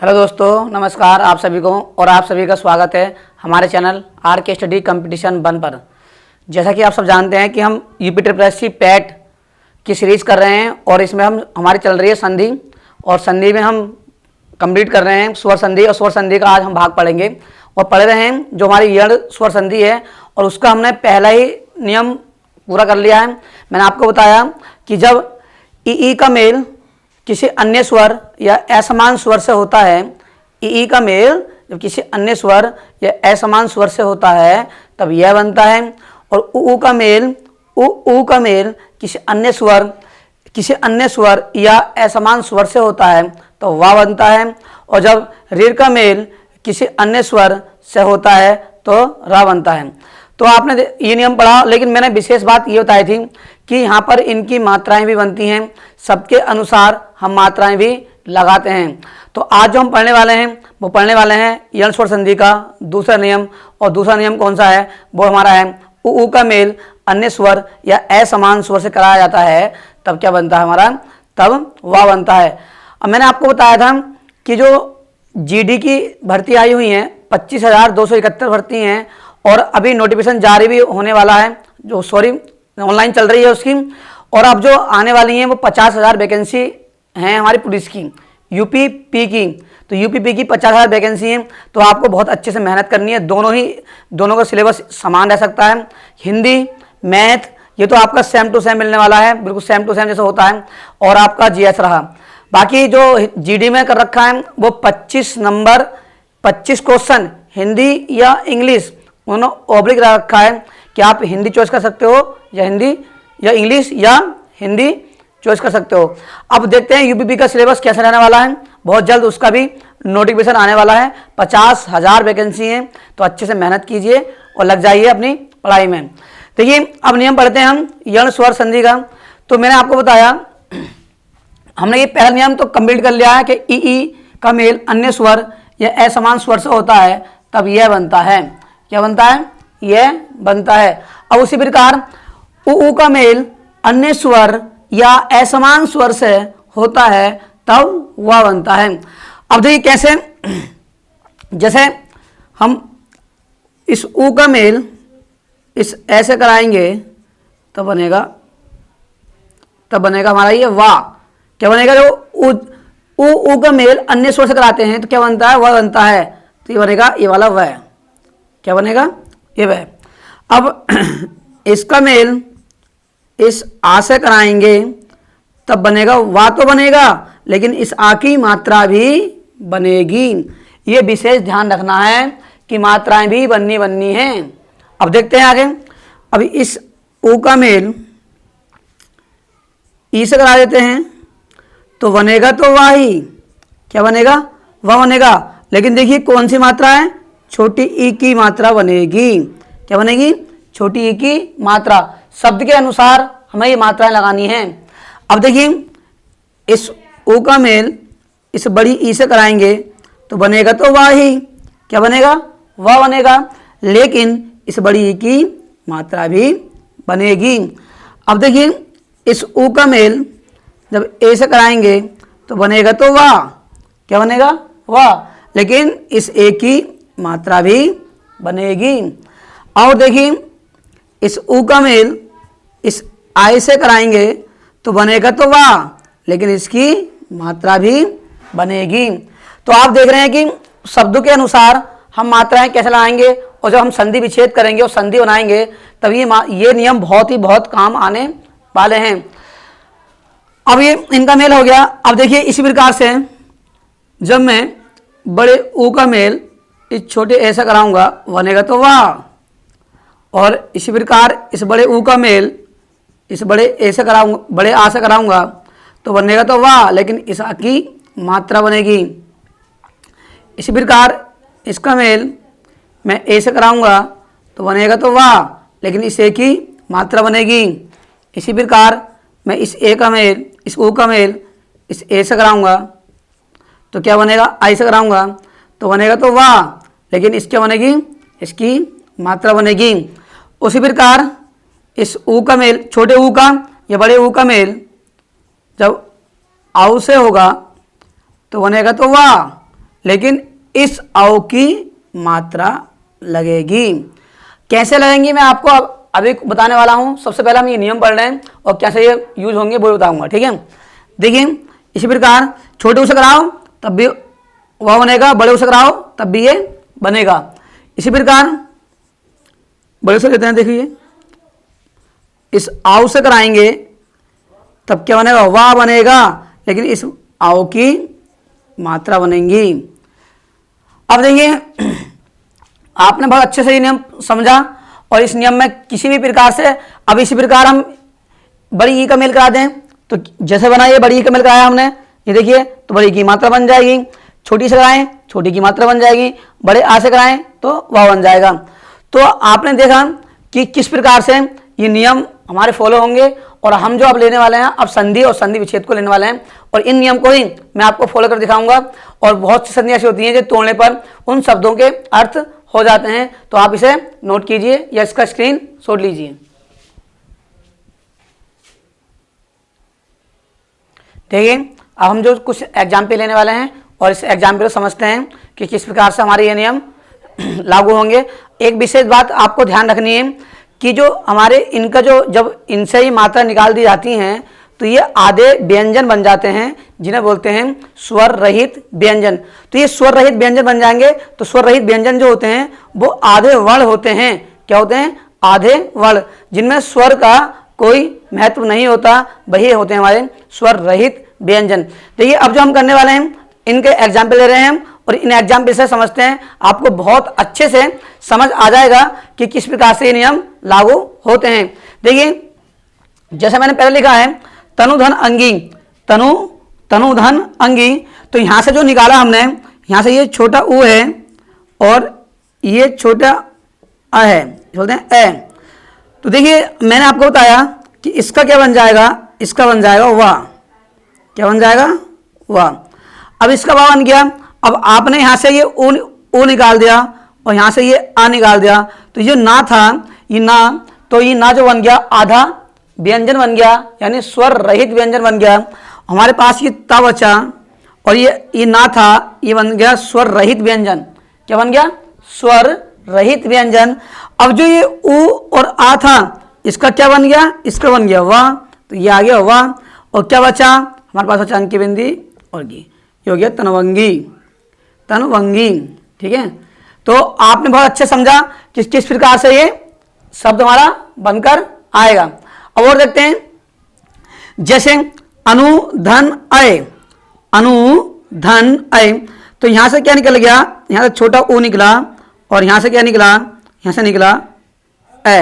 Hello दोस्तों, नमस्कार आप सभी को और आप सभी का स्वागत है हमारे चैनल आर के स्टडी कंपटीशन 1 पर। जैसा कि आप सब जानते हैं कि हम यूपी ट्रिपल पैट की सीरीज़ कर रहे हैं और इसमें हमारी चल रही है संधि, और संधि में हम कंप्लीट कर रहे हैं स्वर संधि, और स्वर संधि का आज हम भाग पढ़ेंगे और पढ़ रहे हैं जो हमारी यण स्वर संधि है, और उसका हमने पहला ही नियम पूरा कर लिया है। मैंने आपको बताया कि जब ई का मेल किसी अन्य स्वर या असमान स्वर से होता है, ई का मेल जब किसी अन्य स्वर या असमान स्वर से होता है तब यह बनता है, और उ का मेल का मेल किसी अन्य स्वर या असमान स्वर से होता है तो वा बनता है, और जब रीर का मेल किसी अन्य स्वर से होता है तो रा बनता है। तो आपने ये नियम पढ़ा, लेकिन मैंने विशेष बात ये बताई थी कि यहाँ पर इनकी मात्राएं भी बनती हैं, सबके अनुसार हम मात्राएं भी लगाते हैं। तो आज जो हम पढ़ने वाले हैं वो पढ़ने वाले हैं यण स्वर संधि का दूसरा नियम, और दूसरा नियम कौन सा है वो हमारा है उ का मेल अन्य स्वर या असमान स्वर से कराया जाता है तब क्या बनता है हमारा, तब वा बनता है। अब मैंने आपको बताया था कि जो जीडी की भर्ती आई हुई है 25,271 भर्ती हैं, और अभी नोटिफिकेशन जारी भी होने वाला है, जो ऑनलाइन चल रही है उसकी, और अब जो आने वाली हैं वो 50,000 वैकेंसी हैं हमारी पुलिस की, यूपी की। तो यूपी की 50,000 वैकेंसी हैं, तो आपको बहुत अच्छे से मेहनत करनी है। दोनों का सिलेबस समान रह सकता है। हिंदी, मैथ ये तो आपका सेम टू सेम मिलने वाला है, बिल्कुल सेम टू सेम जैसे होता है, और आपका जीएस रहा। बाकी जो जीडी में कर रखा है वो 25 क्वेश्चन हिंदी या इंग्लिश दोनों ऑब्लिक रखा है कि आप हिंदी चॉइस कर सकते हो या हिंदी या इंग्लिश या हिंदी चॉइस कर सकते हो। अब देखते हैं यूपीपी का सिलेबस कैसा रहने वाला है, बहुत जल्द उसका भी नोटिफिकेशन आने वाला है। 50,000 वैकेंसी हैं, तो अच्छे से मेहनत कीजिए और लग जाइए अपनी पढ़ाई में। देखिए अब नियम पढ़ते हैं हम यण स्वर संधि का। तो मैंने आपको बताया, हमने ये पहला नियम तो कंप्लीट कर लिया है कि ई का मेल अन्य स्वर या असमान स्वर से होता है तब यह बनता है। क्या बनता है? यह बनता है। अब उसी प्रकार उ का मेल अन्य स्वर या असमान स्वर से होता है तब वह बनता है। अब देखिए कैसे, जैसे हम इस उ का मेल इस ऐसे कराएंगे तब बनेगा हमारा ये वा। क्या बनेगा? जो उ का मेल अन्य स्वर से कराते हैं तो क्या बनता है? वह बनता है। तो ये बनेगा ये वाला वह। क्या बनेगा? ये वह। अब इसका मेल इस आ से कराएंगे तब बनेगा वा, तो बनेगा, लेकिन इस आ की मात्रा भी बनेगी। ये विशेष ध्यान रखना है कि मात्राएं भी बननी हैं। अब देखते हैं आगे। अब इस उ का मेल ई से करा देते हैं तो बनेगा तो वाह ही। क्या बनेगा? वह बनेगा, लेकिन देखिए कौन सी मात्रा है? छोटी ई की मात्रा बनेगी। क्या बनेगी? छोटी ई की मात्रा। शब्द के अनुसार हमें ये मात्राएं लगानी हैं। अब देखिए इस उ का मेल इस बड़ी ई से कराएंगे तो बनेगा तो वाह ही। क्या बनेगा? वह बनेगा, लेकिन इस बड़ी ई की मात्रा भी बनेगी। अब देखिए इस उ का मेल जब ए से कराएंगे तो बनेगा तो वाह। क्या बनेगा? वाह, लेकिन इस ए की मात्रा भी बनेगी। और देखिए इस उ का मेल इस आई से कराएंगे तो बनेगा तो वाह, लेकिन इसकी मात्रा भी बनेगी। तो आप देख रहे हैं कि शब्दों के अनुसार हम मात्राएं कैसे लगाएंगे, और जब हम संधि विच्छेद करेंगे और संधि बनाएंगे तब ये नियम बहुत काम आने वाले हैं। अब ये इनका मेल हो गया। अब देखिए इसी प्रकार से जब मैं बड़े उ का मेल इस छोटे ए से कराऊंगा बनेगा तो वाह, और इसी प्रकार इस बड़े उ का मेल इस बड़े ए से कराऊंगा, बड़े आ से कराऊंगा तो बनेगा तो वाह, लेकिन इस आ की मात्रा बनेगी। इसी प्रकार इसका मेल मैं ए से कराऊंगा तो बनेगा तो वाह, लेकिन इस ए की मात्रा बनेगी। इसी प्रकार मैं इस ए का मेल इस उ का मेल इस ए से कराऊंगा तो क्या बनेगा? आई से कराऊंगा तो बनेगा तो वाह, लेकिन इसकी बनेगी, इसकी मात्रा बनेगी। उसी प्रकार इस उ का मेल छोटे उ का या बड़े उ का मेल जब आउ से होगा तो बनेगा तो वाह, लेकिन इस औ की मात्रा लगेगी। कैसे लगेंगी मैं आपको अभी बताने वाला हूं। सबसे पहले हम ये नियम पढ़ रहे हैं और कैसे ये यूज होंगे वो बताऊंगा, ठीक है। देखिए इसी प्रकार छोटे ऊ से कराओ तब भी वह बनेगा, बड़े ऊ से कराओ तब भी ये बनेगा। इसी प्रकार बड़े से लेते हैं, देखिए इस आओ से कराएंगे तब क्या बनेगा, वाह बनेगा, लेकिन इस आओ की मात्रा बनेगी। अब देखिए आपने बहुत अच्छे से ये नियम समझा और इस नियम में किसी भी प्रकार से, अब इसी प्रकार हम बड़ी ई का मेल करा दें तो जैसे बना ये बड़ी ई का मेल कराया हमने, ये देखिए तो बड़ी की मात्रा बन जाएगी। छोटी से कराएं छोटी की मात्रा बन जाएगी, बड़े आ से कराएं तो वह बन जाएगा। तो आपने देखा कि किस प्रकार से ये नियम हमारे फॉलो होंगे और हम जो अब लेने वाले हैं अब संधि और संधि विच्छेद को लेने वाले हैं और इन नियम को ही मैं आपको फॉलो कर दिखाऊंगा। और बहुत सी संधियां ऐसी होती हैं जो तोड़ने पर उन शब्दों के अर्थ हो जाते हैं, तो आप इसे नोट कीजिए या इसका स्क्रीन शॉट लीजिए। देखिए अब हम जो कुछ एग्जाम्पल लेने वाले हैं और इस एग्जाम्पल को समझते हैं कि किस प्रकार से हमारे ये नियम लागू होंगे। एक विशेष बात आपको ध्यान रखनी है कि जो हमारे इनका जो जब इनसे ही मात्रा निकाल दी जाती हैं तो ये आधे व्यंजन बन जाते हैं जिन्हें बोलते हैं स्वर रहित व्यंजन। तो ये स्वर रहित व्यंजन बन जाएंगे। तो स्वर रहित व्यंजन जो होते हैं वो आधे वर्ण होते हैं। क्या होते हैं? आधे वर्ण, जिनमें स्वर का कोई महत्व नहीं होता, वही होते हैं हमारे स्वर रहित व्यंजन। देखिए अब जो हम करने वाले हैं इनके एग्जाम्पल ले रहे हैं और इन एग्जाम्पल से समझते हैं, आपको बहुत अच्छे से समझ आ जाएगा कि किस प्रकार से ये नियम लागू होते हैं। देखिए जैसे मैंने पहले लिखा है तनु धन अंगी, तनु धन अंगी, तो यहां से जो निकाला हमने, यहां से ये छोटा ऊ है और ये छोटा अ है, बोलते हैं ए। तो देखिए मैंने आपको बताया कि इसका क्या बन जाएगा, इसका बन जाएगा वाह। क्या बन जाएगा? वाह। अब इसका वाह बन गया। अब आपने यहां से ये ऊ निकाल दिया और यहां से ये आ निकाल दिया, तो ये ना था, ये ना, तो ये ना जो बन गया आधा व्यंजन बन गया, यानी स्वर रहित व्यंजन बन गया। हमारे पास ये ता बचा और ये ना था, ये बन गया स्वर रहित व्यंजन। क्या बन गया? स्वर रहित व्यंजन। अब जो ये ऊ और आ था, इसका क्या बन गया? इसका बन गया वाह। तो ये आ गया वाह। और क्या बचा हमारे पास? बचा अंकी बिंदी और गी, ये हो गया तनवंगी, तनवंगी। ठीक है, तो आपने बहुत अच्छे समझा कि किस प्रकार से ये शब्द हमारा बनकर आएगा। अब और देखते हैं, जैसे अनुधन अय, अनुधन अय, तो यहां से क्या निकल गया? यहां से छोटा ऊ निकला और यहां से क्या निकला? यहां से निकला ए।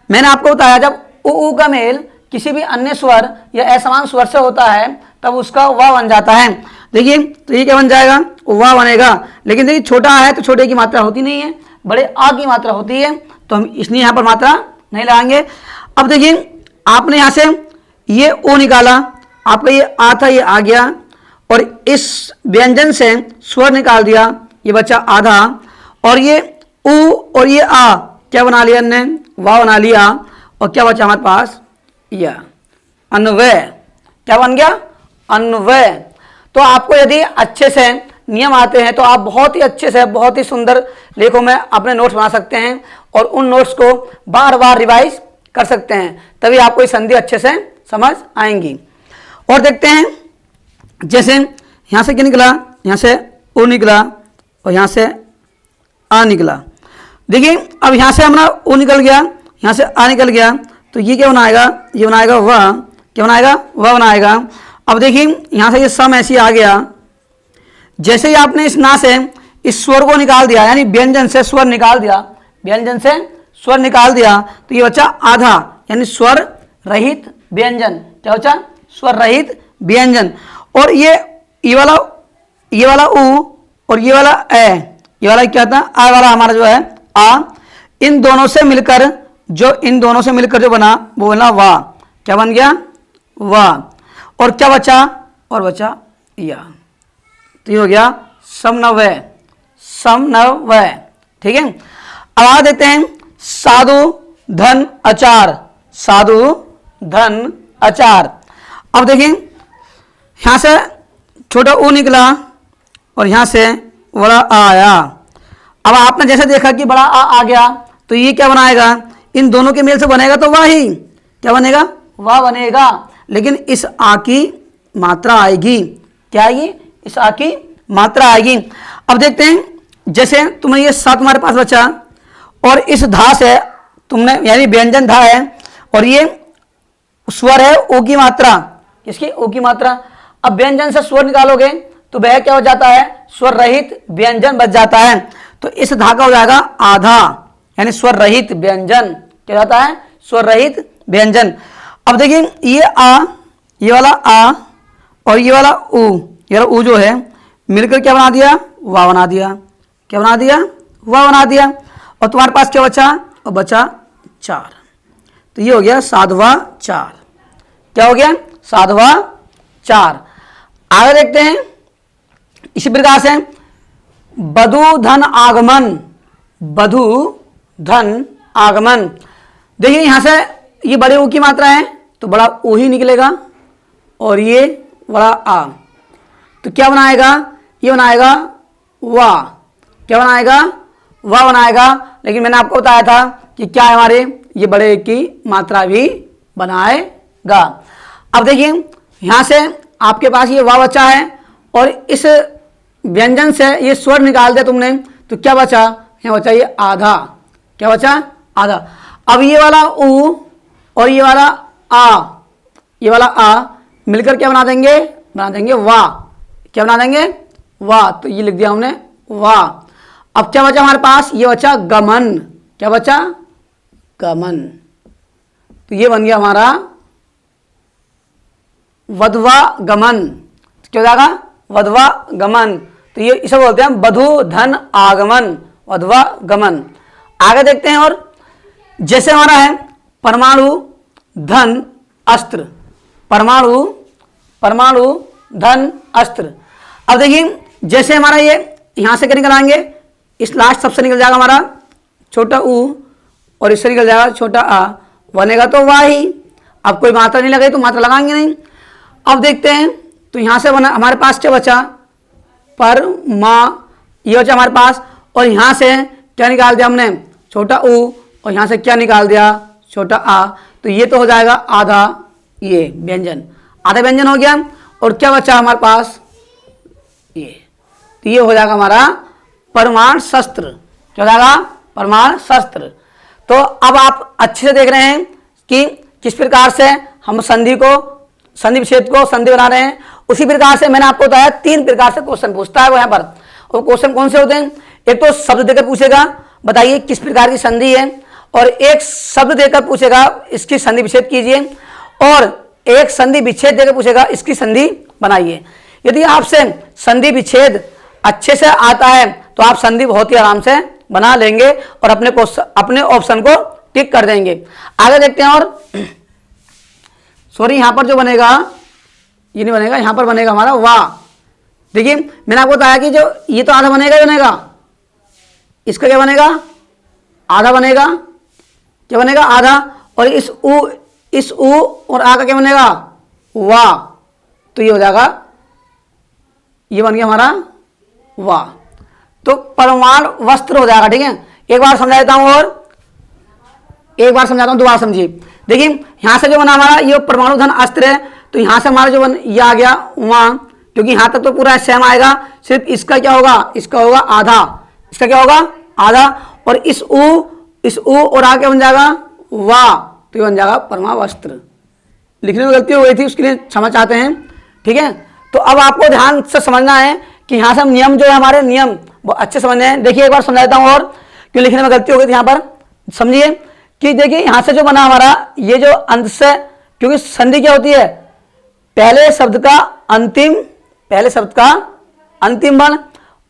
मैंने आपको बताया जब ऊ का मेल किसी भी अन्य स्वर या असमान स्वर से होता है तब उसका वाह बन जाता है। देखिए तो ये क्या बन जाएगा? वाह बनेगा। लेकिन देखिए छोटा है तो छोटे की मात्रा होती नहीं है, बड़े आ की मात्रा होती है, तो हम इसलिए यहाँ पर मात्रा नहीं लगाएंगे। अब देखिए आपने यहाँ से ये ओ निकाला, आपका ये आ था, ये आ गया और इस व्यंजन से स्वर निकाल दिया, ये बचा आधा, और ये ऊ और ये आ क्या बना लिया हमने? वाह बना लिया। और क्या बचा हमारे पास? या अन्वय। क्या बन गया? अन्वय। तो आपको यदि अच्छे से नियम आते हैं तो आप बहुत ही अच्छे से, बहुत ही सुंदर लेखों में अपने नोट्स बना सकते हैं और उन नोट्स को बार बार रिवाइज कर सकते हैं, तभी आपको ये संधि अच्छे से समझ आएंगी। और देखते हैं, जैसे यहाँ से क्या निकला? यहाँ से ओ निकला और यहाँ से आ निकला। देखिए अब यहाँ से हमारा ओ निकल गया, यहाँ से आ निकल गया, तो ये क्या बनाएगा? ये बनाएगा वाह। क्या बनाएगा? वाह बनाएगा। अब देखिए यहाँ से ये सम ऐसी आ गया, जैसे ही आपने इस ना से इस स्वर को निकाल दिया, यानी व्यंजन से स्वर निकाल दिया, व्यंजन से स्वर निकाल दिया, तो ये बचा आधा, यानी स्वर रहित व्यंजन। क्या बचा? स्वर रहित व्यंजन। और ये वाला ऊ और ये वाला ए, ये वाला क्या था? आ वाला हमारा जो है आ, इन दोनों से मिलकर जो बना वो बना वाह। क्या बन गया? वाह। और क्या बचा? और बचा या, तो ये हो गया समन्वय, समन्वय। ठीक है, अब आ देते हैं साधु धन अचार, साधु धन अचार। अब देखिए यहां से छोटा ऊ निकला और यहां से बड़ा आ आया। अब आपने जैसे देखा कि बड़ा आ गया, तो ये क्या बनाएगा, इन दोनों के मेल से बनेगा तो वाह ही, क्या बनेगा, वाह बनेगा। लेकिन इस आ की मात्रा आएगी, क्या आएगी, इस आ की मात्रा आएगी। अब देखते हैं, जैसे तुमने ये सा तुम्हारे पास बचा और इस धा से तुमने यानी व्यंजन धा है और ये स्वर है ओ की मात्रा, किसकी, ओ की मात्रा। अब व्यंजन से स्वर निकालोगे तो वह क्या हो जाता है, स्वर रहित व्यंजन बच जाता है। तो इस धा का हो जाएगा आधा, यानी स्वर रहित व्यंजन, क्या जाता है, स्वर रहित व्यंजन। अब देखिए ये आ, ये वाला आ और ये वाला ऊ, ये वाला ऊ जो है मिलकर क्या बना दिया, वाह बना दिया, क्या बना दिया, वाह बना दिया। और तुम्हारे पास क्या बचा, और बचा 4, तो ये हो गया साधवा 4, क्या हो गया, साधवा 4। आगे देखते हैं, इसी प्रकार से बधु धन आगमन, बधु धन आगमन। देखिए यहां से ये बड़े ऊ की मात्रा है तो बड़ा ऊ ही निकलेगा और ये बड़ा आ, तो क्या बनाएगा, ये बनाएगा वाह, क्या बनाएगा, वाह बनाएगा। लेकिन मैंने आपको बताया था कि क्या है हमारे, ये बड़े की मात्रा भी बनाएगा। अब देखिए यहां से आपके पास ये वाह बचा है और इस व्यंजन से ये स्वर निकाल दिया तुमने, तो क्या बचा, यहाँ बचा ये आधा, क्या बचा, आधा। अब ये वाला ऊ और ये वाला आ, ये वाला आ मिलकर क्या बना देंगे, बना देंगे वाह, क्या बना देंगे, वाह। तो ये लिख दिया हमने वाह। अब क्या बचा हमारे पास, ये बचा गमन, क्या बचा, गमन। तो ये बन गया हमारा वधवा गमन, क्या हो जाएगा, वधवा गमन। तो ये इसे बोलते हैं बधु धन आगमन, वधवा गमन। आगे देखते हैं, और जैसे हमारा है परमाणु धन अस्त्र, परमाणु, परमाणु धन अस्त्र। अब देखिए जैसे हमारा ये यहां से क्या निकल आएंगे, इस लास्ट सबसे निकल जाएगा हमारा छोटा ऊ और इससे निकल जाएगा छोटा आ, बनेगा तो वाह ही। अब कोई मात्रा नहीं लगे तो मात्रा लगाएंगे नहीं। अब देखते हैं, तो यहां से बना हमारे पास क्या बचा, पर मा, ये बचा हमारे पास, और यहां से क्या निकाल दिया हमने, छोटा ऊ, और यहां से क्या निकाल दिया, छोटा आ। तो ये तो हो जाएगा आधा, ये व्यंजन, आधा व्यंजन हो गया। और क्या बचा हमारे पास, ये, तो ये हो जाएगा हमारा परमाणु शस्त्र, क्या हो जाएगा, परमाणु शस्त्र। तो अब आप अच्छे से देख रहे हैं कि किस प्रकार से हम संधि को, संधि विच्छेद को संधि बना रहे हैं। उसी प्रकार से मैंने आपको बताया 3 प्रकार से क्वेश्चन पूछता है वो यहाँ पर। और क्वेश्चन कौन से होते हैं, एक तो शब्द देकर पूछेगा, बताइए किस प्रकार की संधि है, और एक शब्द देकर पूछेगा इसकी संधि विच्छेद कीजिए, और एक संधि विच्छेद देकर पूछेगा इसकी संधि बनाइए। यदि आपसे संधि विच्छेद अच्छे से आता है तो आप संधि बहुत ही आराम से बना लेंगे और अपने ऑप्शन को टिक कर देंगे। आगे देखते हैं, और सॉरी यहां पर जो बनेगा ये नहीं बनेगा, यहां पर बनेगा हमारा वाह। देखिए मैंने आपको बताया कि जो ये तो आधा बनेगा ही बनेगा, इसका क्या बनेगा, आधा बनेगा, क्या बनेगा, आधा। और इस ऊ और आ का क्या बनेगा, वाह। तो ये हो जाएगा, ये बन गया हमारा वाह। तो परमाणु वस्त्र हो जाएगा, ठीक है। एक बार समझा देता हूं और एक बार समझाता हूं, दोबारा समझिए। देखिए यहां से जो बना हमारा ये परमाणु धन अस्त्र है, तो यहां से हमारा जो बन ये आ गया वहां, क्योंकि यहां तक तो पूरा सेम आएगा, सिर्फ इसका क्या होगा, इसका होगा आधा, इसका क्या होगा, आधा। और इस ऊ और आ क्या बन जाएगा, वाह। तो ये बन जाएगा परमाणु वस्त्र। लिखने में गलती हो गई थी, उसके लिए क्षमा चाहते हैं, ठीक है। तो अब आपको ध्यान से समझना है कि यहाँ से हम नियम जो है हमारे नियम वो अच्छे समझने हैं। देखिए एक बार समझा देता हूँ, और क्यों लिखने में गलती हो गई थी यहाँ पर, समझिए कि देखिए यहाँ से जो बना हमारा ये जो अंत से, क्योंकि संधि क्या होती है, पहले शब्द का अंतिम, पहले शब्द का अंतिम वर्ण,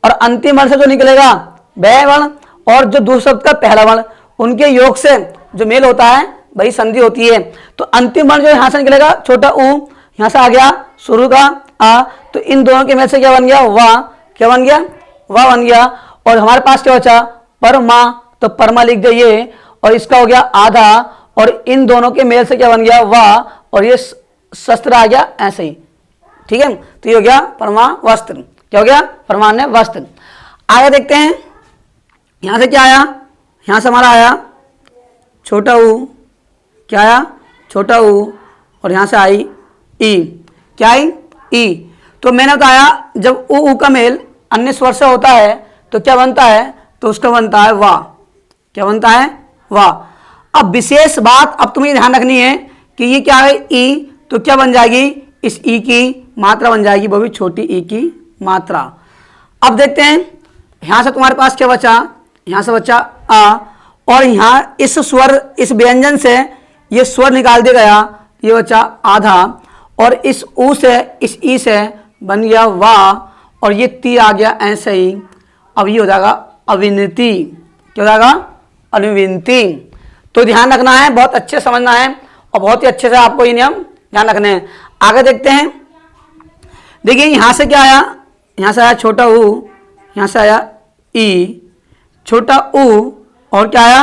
और अंतिम वर्ण से जो निकलेगा वह वर्ण, और जो दूसरे शब्द का पहला वर्ण, उनके योग से जो मेल होता है वही संधि होती है। तो अंतिम वर्ण जो यहाँ से निकलेगा छोटा ऊ, यहाँ से आ गया शुरू का आ, तो इन दोनों के मेल से क्या बन गया, वाह, क्या बन गया, वाह बन गया। और हमारे पास क्या बचा, परमा, तो परमा लिख दिए, और इसका हो गया आधा, और इन दोनों के मेल से क्या बन गया, वाह, और ये शस्त्र आ गया ऐसे ही, ठीक है। तो ये हो गया परमा वस्त्र, क्या हो गया, परमाण्य वस्त्र। आगे देखते हैं, यहां से क्या आया, यहां से हमारा आया छोटा ऊ, क्या आया छोटा ऊ, और यहां से आई ई, क्या आई ई। तो मैंने बताया जब ऊ का मेल अन्य स्वर से होता है तो क्या बनता है, तो उसका बनता है वाह, क्या बनता है वाह। अब विशेष बात अब तुम्हें ध्यान रखनी है कि ये क्या है ई, तो क्या बन जाएगी, इस ई की मात्रा बन जाएगी, वो भी छोटी ई की मात्रा। अब देखते हैं यहां से तुम्हारे पास क्या बचा, यहां से बचा आ, और यहां इस स्वर, इस व्यंजन से ये स्वर निकाल दिया गया, ये बचा आधा, और इस ऊ से, इस ई से बन गया वाह, और ये ती आ गया ऐसे ही। अब ये हो जाएगा अविनती, क्या हो जाएगा अविनती। तो ध्यान रखना है, बहुत अच्छे समझना है, और बहुत ही अच्छे से आपको ये नियम ध्यान रखने हैं। आगे देखते हैं, देखिए यहां से क्या आया, यहां से आया छोटा ऊ, यहां से आया ई, छोटा ऊ और क्या आया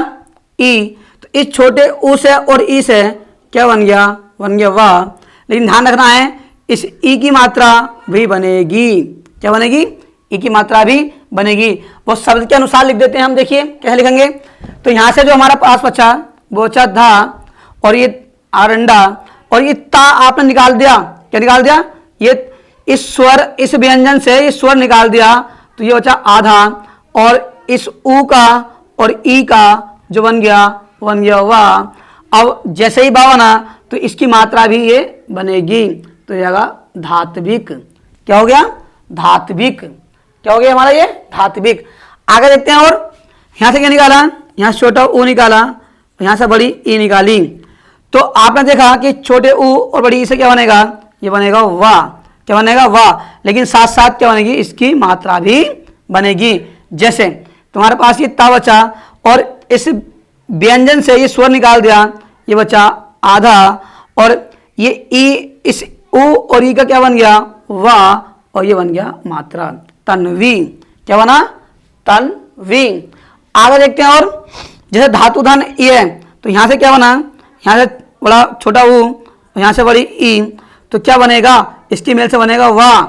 ई। तो इस छोटे ऊ से और ई से क्या बन गया, बन गया वाह। लेकिन ध्यान रखना है इस ई की मात्रा भी बनेगी, क्या बनेगी, ई की मात्रा भी बनेगी। वो शब्द के अनुसार लिख देते हैं हम, देखिए कैसे लिखेंगे। तो यहां से जो हमारा पास बचा वो बचा धा, और ये आरंडा, और ये ता आपने निकाल दिया, क्या निकाल दिया, ये इस स्वर, इस व्यंजन से इस स्वर निकाल दिया, तो ये बचा आधा, और इस ऊ का और ई का जो बन गया वाह। अब जैसे ही बा बना तो इसकी मात्रा भी ये बनेगी, तो ये आएगा धात्विक, क्या हो गया धात्विक, क्या हो गया हमारा ये धात्विक। आगे देखते हैं, और यहां से क्या निकाला, यहां से छोटा ऊ निकाला, यहां से बड़ी ई निकाली। तो आपने देखा कि छोटे ऊ और बड़ी ई से क्या बनेगा, ये बनेगा वाह, क्या बनेगा वाह। लेकिन साथ साथ क्या बनेगी, इसकी मात्रा भी बनेगी। जैसे तुम्हारे पास ये ता बचा, और इस व्यंजन से ये स्वर निकाल दिया, ये बचा आधा, और ये ई, इस ऊ और ई का क्या बन गया वाह, और ये बन गया मात्रा तन्वी, क्या बना तन्वी। आगे देखते हैं, और जैसे धातु धन ई है, तो यहां से क्या बना, यहां से बड़ा छोटा ऊ, यहां से बड़ी ई, तो क्या बनेगा, इसकी मेल से बनेगा वाह,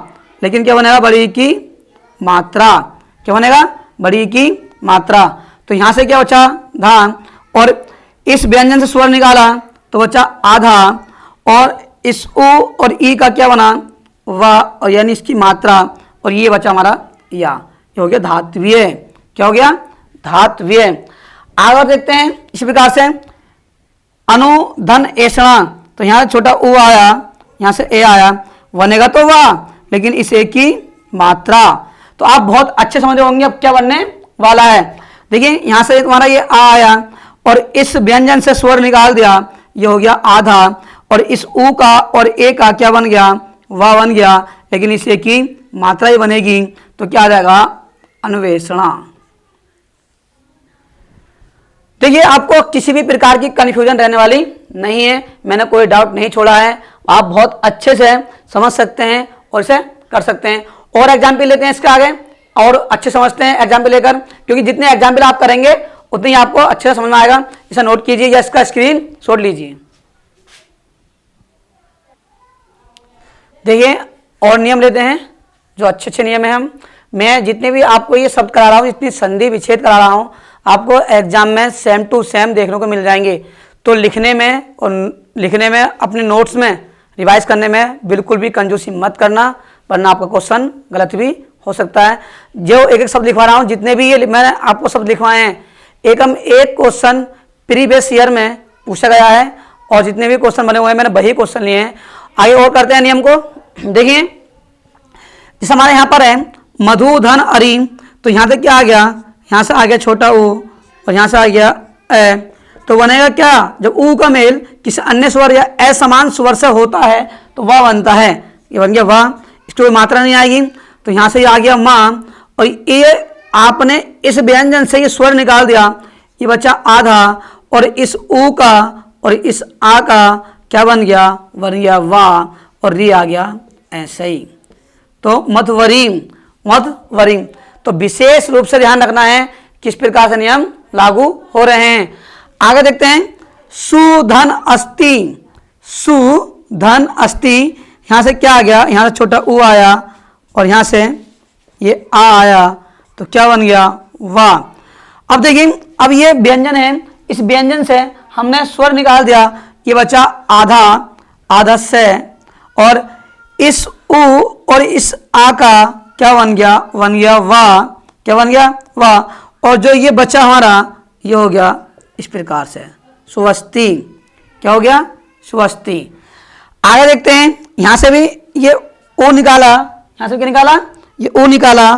लेकिन क्या बनेगा बड़ी की मात्रा, क्या बनेगा बड़ी की मात्रा। तो यहां से क्या बचा धान, और इस व्यंजन से स्वर निकाला तो बचा आधा, और इस ऊ और ई का क्या बना वाह, और यानी इसकी मात्रा, और ये बचा हमारा या, ये हो गया धात्वीय, क्या हो गया धात्वीय। आगे देखते हैं इसी प्रकार से अनुधन ऐसा, तो यहाँ छोटा ऊ आया, यहाँ से ए आया, बनेगा तो वाह, लेकिन इस ए की मात्रा। तो आप बहुत अच्छे समझ रहे होंगे अब क्या बनने वाला है। देखिए यहाँ से तुम्हारा ये आ आया, और इस व्यंजन से स्वर निकाल दिया, ये हो गया आधा, और इस ऊ का और ए का क्या बन गया वाह बन गया, लेकिन इस ए की मात्रा ही बनेगी, तो क्या आ जाएगा अन्वेषणा। देखिए आपको किसी भी प्रकार की कंफ्यूजन रहने वाली नहीं है, मैंने कोई डाउट नहीं छोड़ा है, आप बहुत अच्छे से समझ सकते हैं और इसे कर सकते हैं। और एग्जाम्पल लेते हैं इसके आगे, और अच्छे समझते हैं एग्जाम्पल लेकर, क्योंकि जितने एग्जाम्पल आप करेंगे उतने ही आपको अच्छे से समझ में आएगा। इसे नोट कीजिए या इसका स्क्रीन शॉट लीजिए। देखिए और नियम लेते हैं, जो अच्छे अच्छे नियम है। मैं जितने भी आपको ये शब्द करा रहा हूँ, जितनी संधि विच्छेद करा रहा हूँ, आपको एग्जाम में सेम टू सेम देखने को मिल जाएंगे। तो लिखने में और अपने नोट्स में रिवाइज करने में बिल्कुल भी कंजूसी मत करना, वरना आपका क्वेश्चन गलत भी हो सकता है। जो एक एक शब्द लिखवा रहा हूँ, जितने भी ये मैंने आपको शब्द लिखवाए हैं, एक क्वेश्चन प्रीवियस ईयर में पूछा गया है, और जितने भी क्वेश्चन बने हुए हैं मैंने वही क्वेश्चन लिए हैं। आइए और करते हैं नियम को। देखिए जैसे हमारे यहाँ पर है मधु धन अरी, तो यहाँ से क्या आ गया, यहाँ से आ गया छोटा ऊ, और यहाँ से आ गया ए, तो बनेगा क्या, जब ऊ का मेल किसी अन्य स्वर या असमान स्वर से होता है तो वह बनता है, ये बन गया वाह, इसकी कोई मात्रा नहीं आएगी। तो यहाँ से आ गया माँ, और ये आपने इस व्यंजन से ये स्वर निकाल दिया, ये बचा आधा, और इस ऊ का और इस आ का क्या बन गया वाह, और री आ गया ऐसे ही। तो मध्वरीम। तो विशेष रूप से ध्यान रखना है किस प्रकार से नियम लागू हो रहे हैं। आगे देखते हैं सुधन अस्ति, यहां से क्या आ गया, यहां से छोटा ऊ आया, और यहां से ये आ आया, तो क्या बन गया? वाह। अब देखिए, अब ये व्यंजन है, इस व्यंजन से हमने स्वर निकाल दिया, ये बचा आधा, आधा से, और इस उ और इस आ का क्या बन गया? बन गया वाह। क्या बन गया? वाह। और जो ये बचा हमारा, ये हो गया इस प्रकार से स्वस्ति। क्या हो गया? स्वस्ति। आगे देखते हैं, यहां से भी ये ओ निकाला, यहां से क्या निकाला? ये ओ निकाला,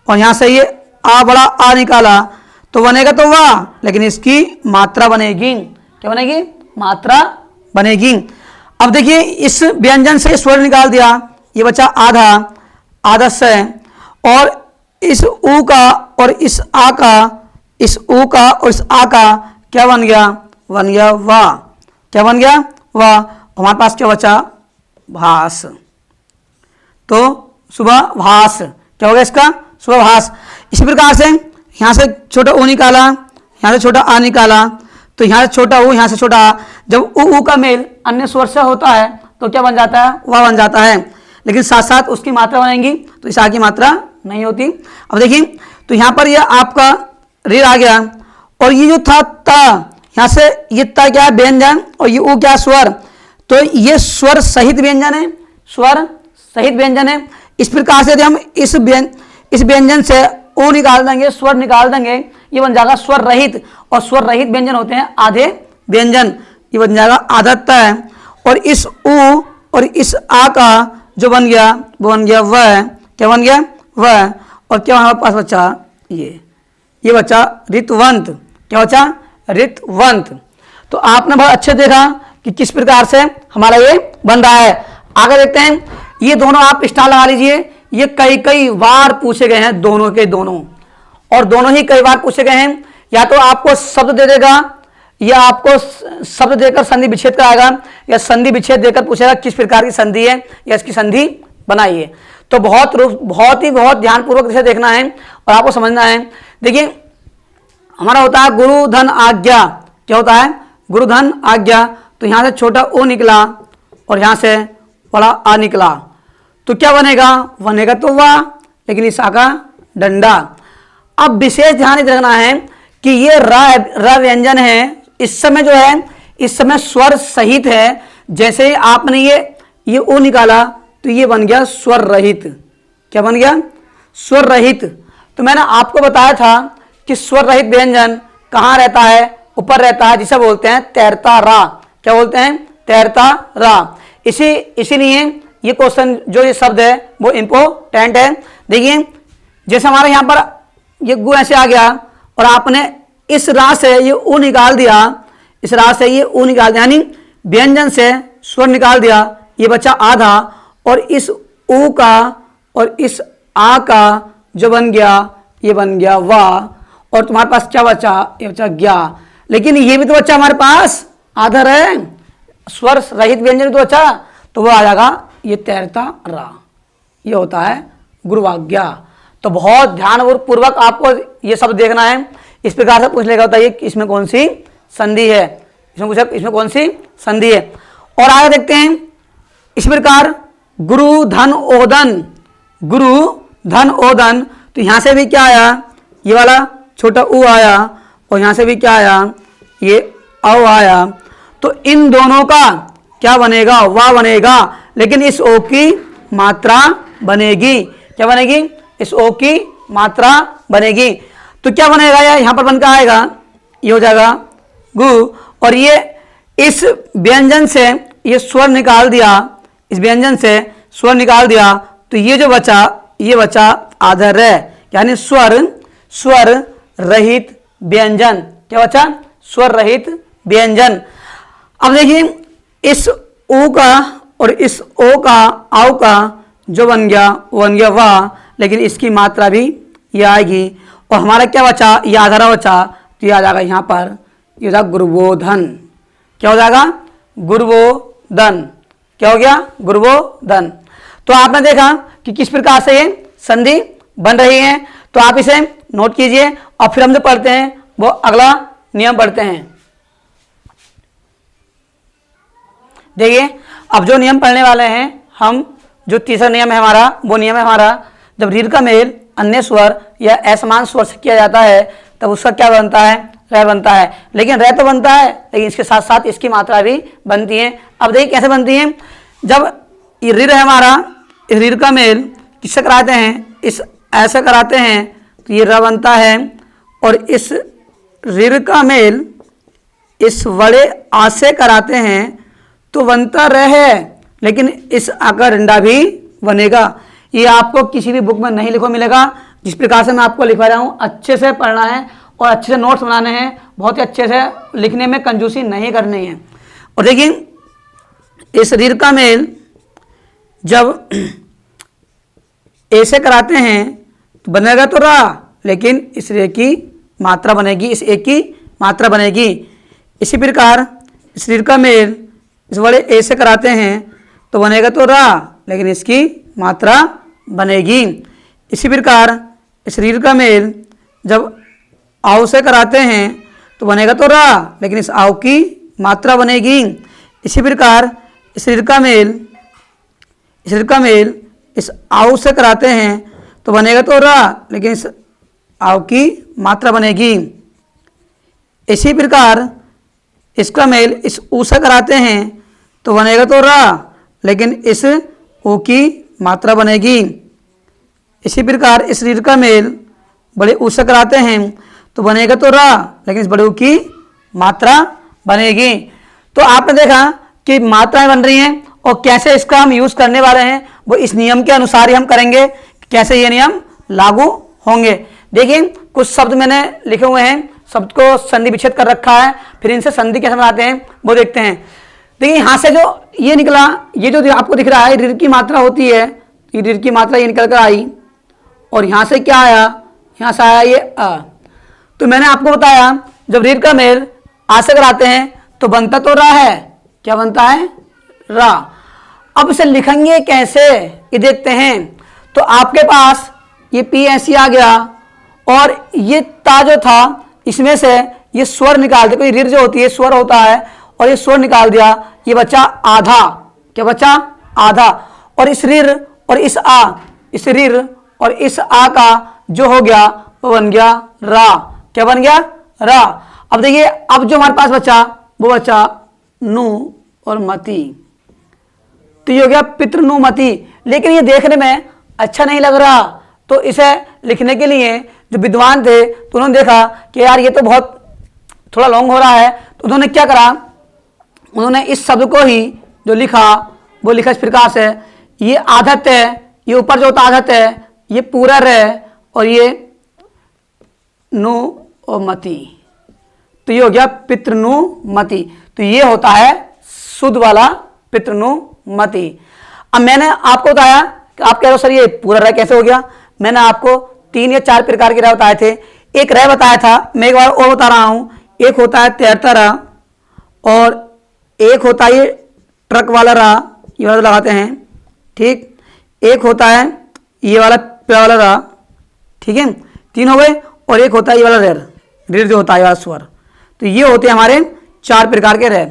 और यहां से ये आ बड़ा आ निकाला, तो बनेगा तो वाह, लेकिन इसकी मात्रा बनेगी। क्या बनेगी? मात्रा बनेगी। अब देखिए, इस व्यंजन से स्वर निकाल दिया, ये बचा आधा, आधा से, और इस ऊ का और इस आ का, इस ऊ का और इस आ का क्या बन गया? बन गया वाह। क्या बन गया? वाह। हमारे पास क्या बचा? भास। तो सुबह भास क्या हो गया इसका? सुबह भास। इसी प्रकार से यहाँ से छोटा ऊ निकाला, यहाँ से छोटा आ निकाला, तो यहाँ से छोटा ऊ, यहाँ से छोटा आ, जब ऊ का मेल अन्य स्वर से होता है तो क्या बन जाता है? वाह बन जाता है। लेकिन साथ साथ उसकी मात्रा बनेगी, तो इस आ की मात्रा नहीं होती। अब देखिए, तो यहाँ पर यह आपका रीर आ गया, और ये जो था ता, यहाँ से ये ता क्या है? व्यंजन, और ये ऊ क्या? स्वर। तो ये स्वर सहित व्यंजन है, स्वर सहित व्यंजन है। इस प्रकार से यदि हम इस व्यंजन से ओ निकाल देंगे, स्वर निकाल देंगे, ये बन जाएगा स्वर रहित, और स्वर रहित व्यंजन होते हैं आधे व्यंजन, ये बन जाएगा आधा त। और इस ऊ और इस आ का जो बन गया, वो बन गया वह। क्या बन गया? वह। और क्या हमारे पास बचा? ये बचा ऋतवंत। क्या बचा? ऋतवंत। तो आपने बहुत अच्छे देखा कि किस प्रकार से हमारा ये बन रहा है। आगे देखते हैं, ये दोनों आप स्टार लगा लीजिए, ये कई कई बार पूछे गए हैं, दोनों के दोनों, और दोनों ही कई बार पूछे गए हैं। या तो आपको शब्द दे देगा, या आपको शब्द देकर संधि विच्छेद कराएगा, या संधि विच्छेद देकर पूछेगा किस प्रकार की संधि है या इसकी संधि बनाइए। तो बहुत ध्यानपूर्वक इसे देखना है और आपको समझना है। देखिए, हमारा होता है गुरु धन आज्ञा। क्या होता है? गुरु धन आज्ञा। तो यहां से छोटा ओ निकला और यहां से बड़ा आ निकला, तो क्या बनेगा? बनेगा तो वाह, लेकिन इस आ का डंडा। अब विशेष ध्यान रखना है कि ये र व्यंजन है, इस समय जो है, इस समय स्वर सहित है। जैसे ही आपने ये ओ निकाला, तो ये बन गया स्वर रहित। क्या बन गया? स्वर रहित। तो मैंने आपको बताया था कि स्वर रहित व्यंजन कहाँ रहता है? ऊपर रहता है, जिसे बोलते हैं तैरता रा। क्या बोलते हैं? तैरता रा। इसीलिए ये क्वेश्चन जो ये शब्द है वो इंपोर्टेंट है। देखिए, जैसे हमारे यहाँ पर ये गु ऐसे आ गया, और आपने इस रा से ये ऊ निकाल दिया, इस रा से ये ऊ निकाल दिया, यानी व्यंजन से स्वर निकाल दिया, ये बचा आधा, और इस ऊ का और इस आ का जो बन गया, ये बन गया वाह। और तुम्हारे पास क्या बचा? ये बचा ज्ञा। लेकिन ये भी तो बच्चा हमारे पास आधा है, स्वर रहित व्यंजन तो बचा, तो वो आ जाएगा ये तैरता रा। ये होता है गुरुवाज्ञा। तो बहुत ध्यानपूर्वक आपको ये सब देखना है। इस प्रकार से पूछ लेगा होता है कि इसमें कौन सी संधि है, इसमें पूछा इसमें कौन सी संधि है। और आगे देखते हैं, इस प्रकार गुरु धन ओदन, गुरु धन ओदन। तो यहां से भी क्या आया? ये वाला छोटा ऊ आया, और यहां से भी क्या आया? ये औ आया। तो इन दोनों का क्या बनेगा? वाह बनेगा, लेकिन इस ओ की मात्रा बनेगी। क्या बनेगी? इस ओ की मात्रा बनेगी। तो क्या बनेगा? यहां पर बनकर आएगा, ये हो जाएगा गु, और ये इस व्यंजन से ये स्वर निकाल दिया, इस व्यंजन से स्वर निकाल दिया, तो ये जो बचा, ये बचा आधर है, यानी स्वर रहित व्यंजन। क्या बचा? स्वर रहित व्यंजन। अब देखिए, इस ऊ का और इस ओ का, आउ का जो बन गया, वो बन गया वाह, लेकिन इसकी मात्रा भी ये आएगी। और हमारा क्या बचा? ये आधारा बचा, तो ये आ जाएगा यहाँ पर, ये हो जाएगा गुरुबोधन। क्या हो जाएगा? गुरुबोधन। क्या हो गया? गुरुबोधन। तो आपने देखा कि किस प्रकार से ये संधि बन रही है। तो आप इसे नोट कीजिए, और फिर हम जो पढ़ते हैं वो अगला नियम पढ़ते हैं। देखिए, अब जो नियम पढ़ने वाले हैं हम, जो तीसरा नियम है हमारा, वो नियम है हमारा, जब रीढ़ का मेल अन्य स्वर या असमान स्वर से किया जाता है तब उसका क्या बनता है, रह बनता है। लेकिन रह तो बनता है, लेकिन इसके साथ साथ इसकी मात्रा भी बनती है। अब देखिए कैसे बनती है। जब ये ऋर है हमारा, इस ऋर का मेल किससे कराते हैं, इस ऐसे कराते हैं तो ये र बनता है, और इस ऋर का मेल इस बड़े आ से कराते हैं तो बनता र है, लेकिन इस आ का डंडा भी बनेगा। ये आपको किसी भी बुक में नहीं लिखो मिलेगा। जिस प्रकार से मैं आपको लिखवा रहा हूँ अच्छे से पढ़ना है और अच्छे से नोट्स बनाने हैं, बहुत ही अच्छे से लिखने में कंजूसी नहीं करनी है। और देखिए इस ऋर का मेल जब ए से कराते हैं तो बनेगा तो रा, लेकिन इस रे की मात्रा बनेगी, इस एक की मात्रा बनेगी। इसी प्रकार इस ऋर का मेल इस बड़े ए से कराते हैं तो बनेगा तो रा, लेकिन इसकी मात्रा बनेगी। इसी प्रकार इस ऋर का मेल जब आव से कराते हैं तो बनेगा तो रा, लेकिन इस आव की मात्रा बनेगी। इसी प्रकार इस ऋर का मेल इस आव से कराते हैं तो बनेगा तो रा, लेकिन इस आव की मात्रा बनेगी। इसी प्रकार इसका मेल इस ऊ से कराते हैं तो बनेगा तो रा, लेकिन इस ऊ की मात्रा बनेगी। इसी प्रकार इस ऋर का मेल बड़े ऊ से कराते हैं तो बनेगा तो रा, लेकिन इस बड़े ऊ की मात्रा बनेगी। तो आपने देखा कि मात्राएं बन रही हैं और कैसे इसका हम यूज करने वाले हैं वो इस नियम के अनुसार ही हम करेंगे, कैसे ये नियम लागू होंगे। देखिए कुछ शब्द मैंने लिखे हुए हैं, शब्द को संधि विच्छेद कर रखा है, फिर इनसे संधि कैसे बनाते हैं वो देखते हैं। देखिए यहाँ से जो ये निकला, ये जो आपको दिख रहा है ऋर की मात्रा होती है, ये ऋर की मात्रा ये निकल कर आई, और यहाँ से क्या आया, यहाँ से आया ये आ। तो मैंने आपको बताया जब ऋर का मेल आ से कराते हैं तो बनता तो रा है, क्या बनता है, रा। अब इसे लिखेंगे कैसे ये देखते हैं। तो आपके पास ये पी ऐसी आ गया और ये ता जो था इसमें से ये स्वर निकाल दिया, कोई ऋर जो होती है स्वर होता है और ये स्वर निकाल दिया, ये बचा आधा, क्या बचा, आधा। और इस ऋर और इस आ, इस ऋर और इस आ का जो हो गया वो बन गया रा, क्या बन गया, रा। अब देखिए अब जो हमारे पास बचा वो बचा नु और मति, तो ये हो गया पितृनुमति। लेकिन ये देखने में अच्छा नहीं लग रहा, तो इसे लिखने के लिए जो विद्वान थे तो उन्होंने देखा कि यार ये तो बहुत थोड़ा लॉन्ग हो रहा है, तो उन्होंने क्या करा, उन्होंने इस शब्द को ही जो लिखा वो लिखा इस प्रकार से, ये आधत है, ये ऊपर जो होता आधत है, ये पूरा है और ये नु और मति, तो ये हो गया पितृनुमति। तो ये होता है शुद्ध वाला पितृनुमति। अब मैंने आपको बताया कि आप कह रहे हो सर ये पूरा रह कैसे हो गया, मैंने आपको 3 या 4 प्रकार के रह बताए थे। एक रह बताया था, मैं एक बार और बता रहा हूं, एक होता है तैरता रह और एक होता है ये ट्रक वाला रह, ये वाला लगाते हैं, ठीक। एक होता है ये वाला पे वाला रह, ठीक है, 3 हो गए। और एक होता है ये वाला ऋर जो होता है ये वाला स्वर। तो ये होते हैं हमारे 4 प्रकार के रह।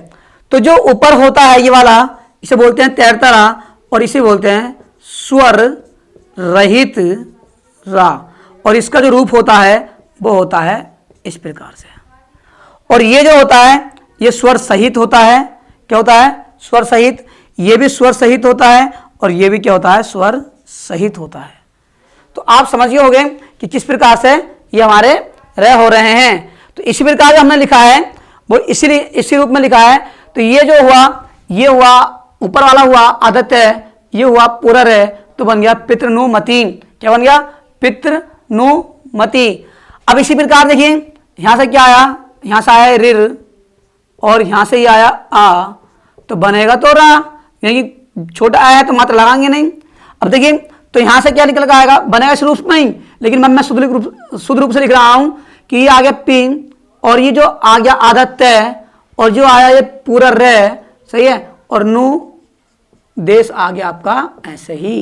तो जो ऊपर होता है ये वाला इसे बोलते हैं तैरता रह और इसे बोलते हैं स्वर रहित रा, और इसका जो रूप होता है वो होता है इस प्रकार से। और ये जो होता है ये स्वर सहित होता है, क्या होता है, स्वर सहित। ये भी स्वर सहित होता है और ये भी क्या होता है, स्वर सहित होता है। तो आप समझिए हो गए कि किस प्रकार से ये हमारे रह हो रहे हैं। तो इसी प्रकार जो हमने लिखा है वो इसी रूप में लिखा है। तो ये जो हुआ, ये हुआ ऊपर वाला हुआ आदित्य, ये हुआ पूरा रह, तो बन गया पितृनुमति। क्या बन गया, पितृनुमति। अब इसी प्रकार देखिए यहां से क्या आया, यहां से आया ऋर और यहां से ये आया आ, तो बनेगा तो रा, यानी छोटा आया है तो मात्र लगाएंगे नहीं। अब देखिए तो यहां से क्या निकल कर आएगा, बनेगा इस रूप में ही, लेकिन मैं शुद्ध रूप से लिख रहा हूं कि ये आ गया पी और ये जो आ गया आदित्य और जो आया ये पूरा रह, सही है, और नु देश आ गया आपका ऐसे ही,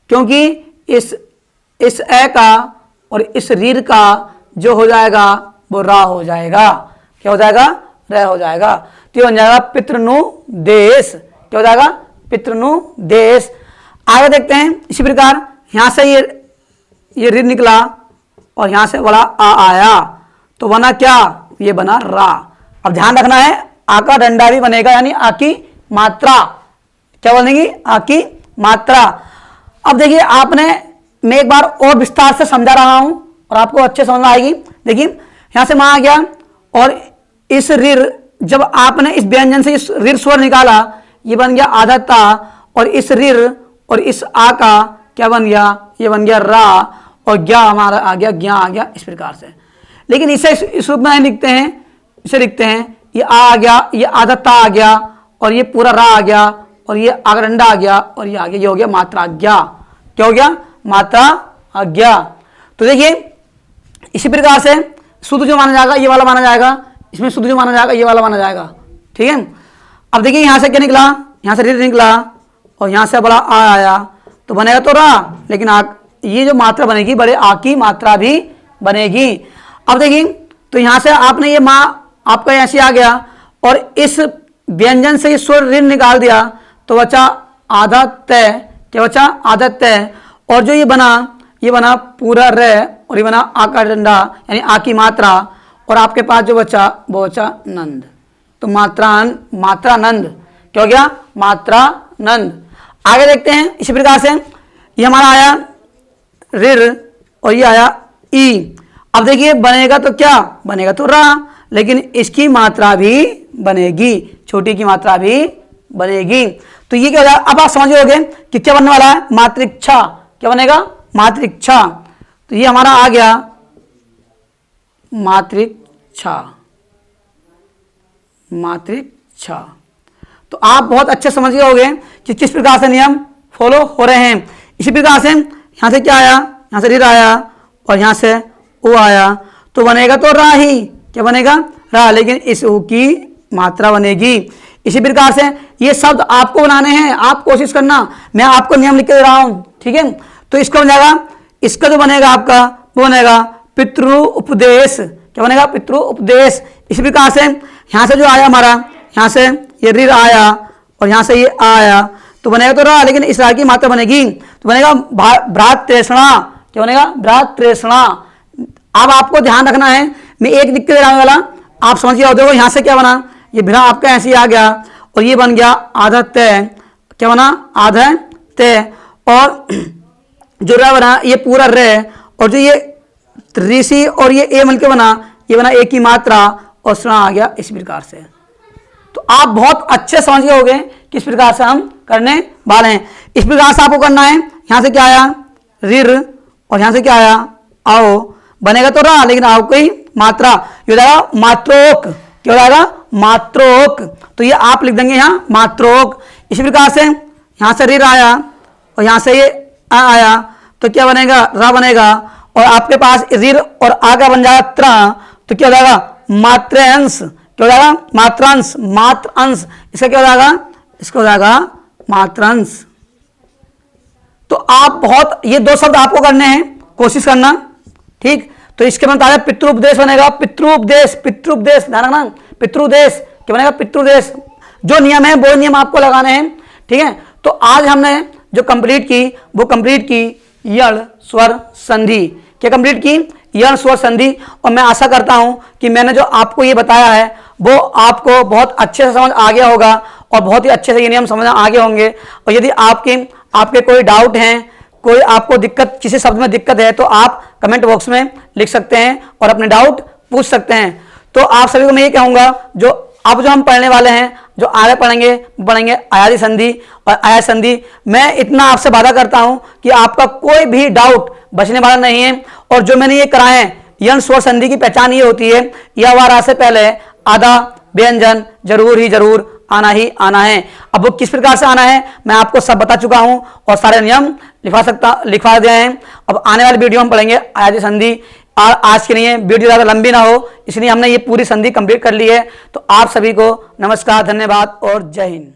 क्योंकि इस ए का और इस रीर का जो हो जाएगा वो रा हो जाएगा, क्या हो जाएगा, रह हो जाएगा। तो ये बन जाएगा पितृनु देश, क्या हो जाएगा, पितृनु देश। आगे देखते हैं इसी प्रकार यहां से ये ऋ निकला और यहाँ से बड़ा आ आया तो बना क्या, ये बना रा। अब ध्यान रखना है आ का डंडा भी बनेगा, यानी आ की मात्रा क्या बनेगी, आ की मात्रा। अब देखिए आपने, मैं एक बार और विस्तार से समझा रहा हूं और आपको अच्छे समझ में आएगी। देखिए यहां से मां आ गया और इस ऋ, जब आपने इस व्यंजन से इस ऋ स्वर निकाला, ये बन गया आधा ता, और इस ऋ और इस आ का क्या बन गया, ये बन गया रा, और ज्ञा हमारा आ गया, ज्ञा आ गया, इस प्रकार से। लेकिन इसे इस रूप में नहीं लिखते हैं, इसे लिखते हैं ये आ गया, ये आधा ता आ गया, और ये पूरा रा आ गया, और ये आगरंडा आ गया, और ये आ गया, ये हो गया मात्रा आज्ञा। क्या हो गया, मात्रा आज्ञा। तो देखिए इसी प्रकार से शुद्ध जो माना जाएगा ये वाला माना जाएगा, इसमें शुद्ध जो माना जाएगा ये वाला माना जाएगा। ठीक है। अब देखिए यहां से क्या निकला, यहां से ऋ निकला और यहां से बड़ा आ आया तो बनेगा तो रा, लेकिन ये जो मात्रा बनेगी बड़े आ की मात्रा भी बनेगी। अब देखिए तो यहां से आपने ये माँ आपका ऐसे आ गया और इस व्यंजन से स्वर ऋण निकाल दिया तो बचा आधा तय, क्या बचा, आधा तय, और जो ये बना पूरा र, और ये बना आ का डंडा यानी आ की मात्रा, और आपके पास जो बचा वो बचा नंद। तो मात्रा नंद क्या हो गया, मात्रा नंद। आगे देखते हैं इसी प्रकार से, ये हमारा आया ऋ और ये आया ई। अब देखिए बनेगा तो क्या बनेगा, तो रा, लेकिन इसकी मात्रा भी बनेगी, छोटी की मात्रा भी बनेगी। तो ये क्या हो जाएगा, अब आप समझ गए कि क्या बनने वाला है, मातृक्षा। क्या बनेगा, मातृक्षा। तो ये हमारा आ गया मातृक्षा, मातृक्षा। तो आप बहुत अच्छे समझ गए होंगे कि किस प्रकार से नियम फॉलो हो रहे हैं। इसी प्रकार से यहां से क्या आया, यहां से ऋ आया और यहां से ओ आया तो बनेगा तो रा ही, क्या बनेगा, रा, लेकिन इस ऊ की मात्रा बनेगी। इसी प्रकार से ये शब्द आपको बनाने हैं, आप कोशिश करना, मैं आपको नियम लिख के दे रहा हूं। ठीक है। तो इसका बन जाएगा, इसका जो बनेगा आपका वो बनेगा पितृ उपदेश। क्या बनेगा, पितृ उपदेश। इसी प्रकार से यहां से जो आया हमारा, यहां से ये ऋ आया और यहां से ये आया तो बनेगा तो रा, लेकिन इस रा की मात्रा बनेगी तो बनेगा भ्रातृष्णा। क्या बनेगा, भ्रातृष्णा। अब आपको ध्यान रखना है, मैं एक लिख के दे रहा हूं वाला, आप समझिए। देखो यहां से क्या बना, ये भ्रा आपका ऐसे आ गया और ये बन गया आधा तय। क्या बना, आधा तय, और जो रा बना ये पूरा रे, और जो ये ऋषि और ये ए मिलकर बना, ये बना एक की मात्रा और श्रण आ गया इस प्रकार से। तो आप बहुत अच्छे समझ गए होंगे किस प्रकार से हम करने वाले हैं। इस प्रकार से आपको करना है, यहां से क्या आया ऋ और यहां से क्या आया आओ, बनेगा तो रा, लेकिन आओ की मात्रा, ये हो जाएगा मात्रोक। क्या हो जाएगा, मात्रोक। तो ये आप लिख देंगे यहाँ मात्रोक। इसी प्रकार से यहां से ऋ आया और यहां से ये आ आया तो क्या बनेगा, रा बनेगा, और आपके पास ऋ और आ का बन जाएगा त्रा, तो क्या हो जाएगा, मात्रंश। क्या हो जाएगा, मात्रांश, मात्र अंश। इसका क्या हो जाएगा, इसका हो जाएगा मात्रांश। तो आप बहुत, ये दो शब्द आपको करने हैं, कोशिश करना। ठीक। तो इसके बाद आया पितृपदेश बनेगा, पितृपदेश, पितृपदेश, ध्यान रखना, पितृदेश। क्या बनेगा, पितृदेश। जो नियम है वो नियम आपको लगाने हैं। ठीक है। तो आज हमने जो कंप्लीट की वो कंप्लीट की यण स्वर संधि। क्या कंप्लीट की, यण स्वर संधि। और मैं आशा करता हूं कि मैंने जो आपको ये बताया है वो आपको बहुत अच्छे से समझ आ गया होगा और बहुत ही अच्छे से ये नियम समझ आ गए होंगे। और यदि आपके कोई डाउट हैं, कोई आपको दिक्कत, किसी शब्द में दिक्कत है, तो आप कमेंट बॉक्स में लिख सकते हैं और अपने डाउट पूछ सकते हैं। तो आप सभी को मैं ये कहूँगा, जो अब जो हम पढ़ने वाले हैं, जो आगे पढ़ेंगे अयादी संधि और आया संधि। मैं इतना आपसे वादा करता हूं कि आपका कोई भी डाउट बचने वाला नहीं है। और जो मैंने ये कराए हैं, यण स्वर संधि की पहचान ये होती है, यह वारा से पहले आधा व्यंजन जरूर ही जरूर आना ही आना है। अब वो किस प्रकार से आना है मैं आपको सब बता चुका हूं और सारे नियम लिखवा दिए हैं। अब आने वाली वीडियो हम पढ़ेंगे अयादी संधि। और आज के लिए वीडियो ज़्यादा लंबी ना हो, इसलिए हमने ये पूरी संधि कंप्लीट कर ली है। तो आप सभी को नमस्कार, धन्यवाद और जय हिंद।